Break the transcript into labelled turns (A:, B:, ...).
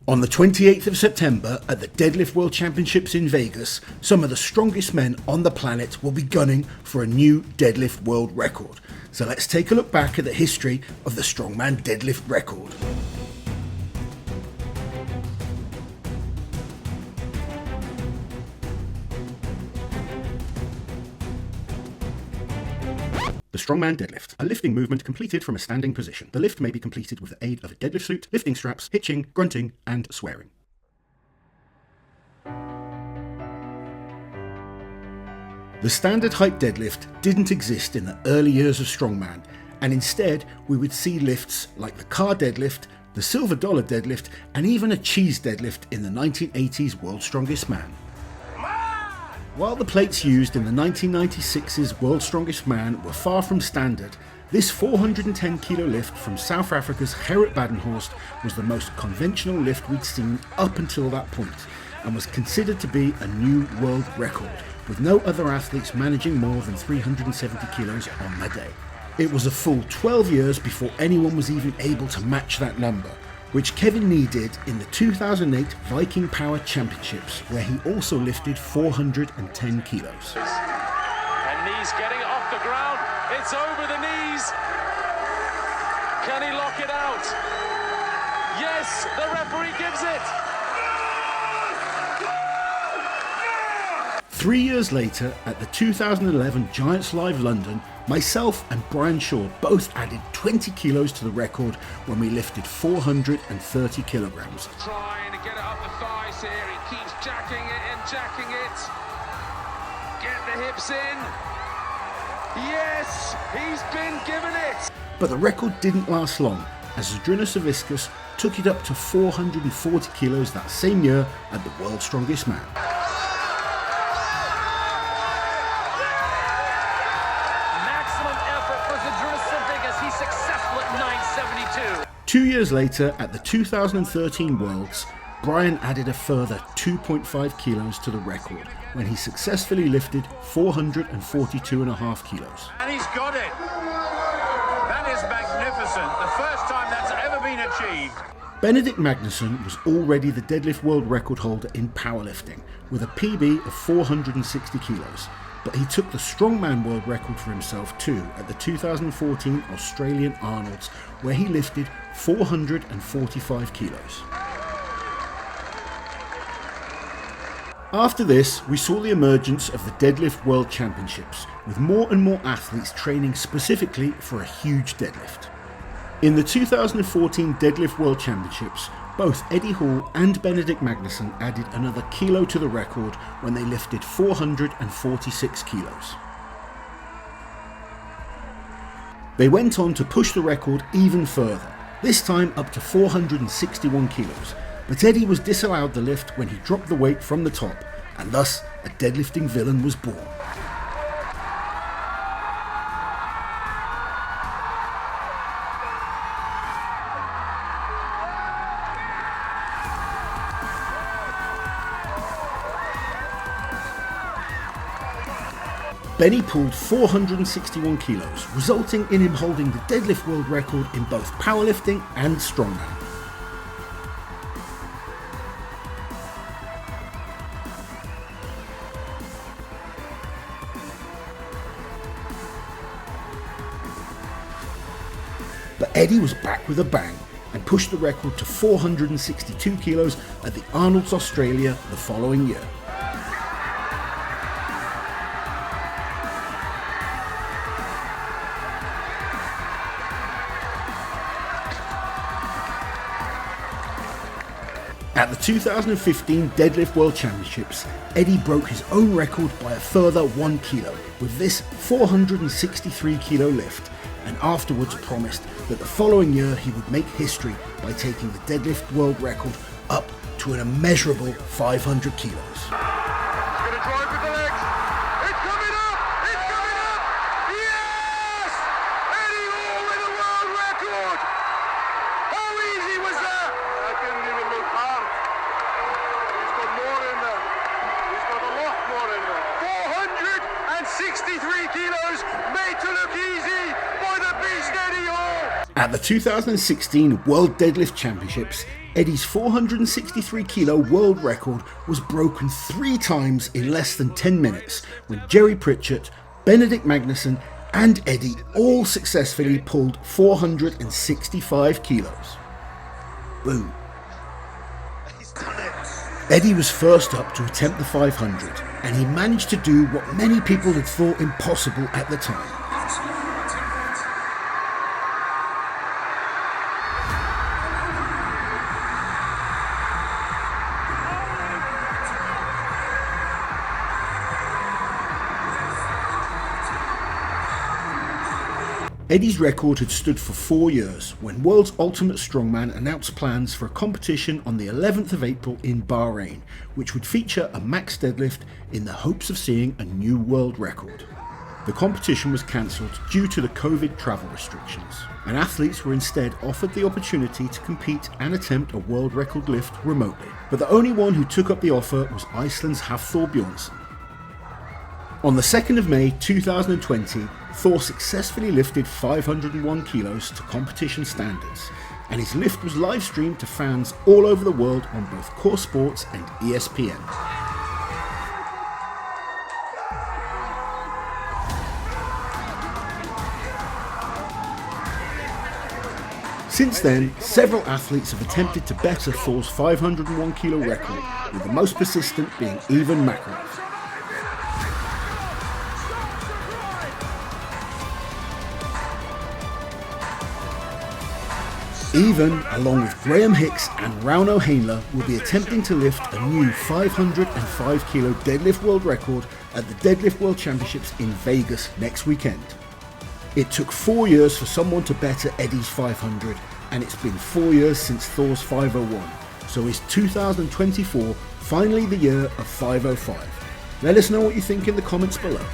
A: On the 28th of September at the Deadlift World Championships in Vegas, some of the strongest men on the planet will be gunning for a new deadlift world record. So let's take a look back at the history of the Strongman deadlift record. The Strongman deadlift, a lifting movement completed from a standing position. The lift may be completed with the aid of a deadlift suit, lifting straps, hitching, grunting, and swearing. The standard height deadlift didn't exist in the early years of Strongman, and instead we would see lifts like the car deadlift, the silver dollar deadlift, and even a cheese deadlift in the 1980s World's Strongest Man. While the plates used in the 1996's World's Strongest Man were far from standard, this 410 kilo lift from South Africa's Gerrit Badenhorst was the most conventional lift we'd seen up until that point, and was considered to be a new world record, with no other athletes managing more than 370 kilos on the day. It was a full 12 years before anyone was even able to match that number, which Kevin Nee did in the 2008 Viking Power Championships, where he also lifted 410 kilos.
B: And Nee's getting it off the ground. It's over the knees. Can he lock it out? Yes, the referee gives it.
A: 3 years later, at the 2011 Giants Live London, myself and Brian Shaw both added 20 kilos to the record when we lifted 430 kilograms.
B: Trying to get it up the thighs here. He keeps jacking it and jacking it. Get the hips in. Yes, he's been given it.
A: But the record didn't last long, as Zydrunas Savickas took it up to 440 kilos that same year at the World's Strongest Man.
B: Maximum effort for Zydrunas Savickas. He's successful at 972.
A: 2 years later, at the 2013 Worlds, Brian added a further 2.5 kilos to the record when he successfully lifted 442.5 kilos.
C: And he's got it. That is magnificent. The first time that's ever been achieved.
A: Benedict Magnusson was already the deadlift world record holder in powerlifting, with a PB of 460 kilos. But he took the Strongman world record for himself too at the 2014 Australian Arnold's, where he lifted 445 kilos. After this, we saw the emergence of the Deadlift World Championships, with more and more athletes training specifically for a huge deadlift. In the 2014 Deadlift World Championships, both Eddie Hall and Benedict Magnusson added another kilo to the record when they lifted 446 kilos. They went on to push the record even further, this time up to 461 kilos, but Eddie was disallowed the lift when he dropped the weight from the top, and thus a deadlifting villain was born. Benny pulled 461 kilos, resulting in him holding the deadlift world record in both powerlifting and strongman. But Eddie was back with a bang and pushed the record to 462 kilos at the Arnold's Australia the following year. At the 2015 Deadlift World Championships, Eddie broke his own record by a further 1 kilo with this 463 kilo lift, and afterwards promised that the following year he would make history by taking the deadlift world record up to an immeasurable 500 kilos.
C: He's going to drive with the legs. It's coming up! It's coming up! Yes! Eddie Hall with a world record! How easy was that? That didn't even look hard. He's got more in there. He's got a lot more in there. 463 kilos made to look easy by the beast Eddie Hall.
A: At the 2016 World Deadlift Championships, Eddie's 463 kilo world record was broken 3 times in less than 10 minutes when Jerry Pritchett, Benedict Magnusson and Eddie all successfully pulled 465 kilos. Boom. Eddie was first up to attempt the 500, and he managed to do what many people had thought impossible at the time. Eddie's record had stood for 4 years when World's Ultimate Strongman announced plans for a competition on the 11th of April in Bahrain, which would feature a max deadlift in the hopes of seeing a new world record. The competition was cancelled due to the COVID travel restrictions, and athletes were instead offered the opportunity to compete and attempt a world record lift remotely. But the only one who took up the offer was Iceland's Hafþór Björnsson. On the 2nd of May 2020, Thor successfully lifted 501 kilos to competition standards, and his lift was live streamed to fans all over the world on both Core Sports and ESPN. Since then, several athletes have attempted to better Thor's 501 kilo record, with the most persistent being Ivan Makarov. Ivan, along with Graham Hicks and Rauno Heinle, will be attempting to lift a new 505 kilo deadlift world record at the Deadlift World Championships in Vegas next weekend. It took 4 years for someone to better Eddie's 500, and it's been 4 years since Thor's 501. So is 2024 finally the year of 505? Let us know what you think in the comments below.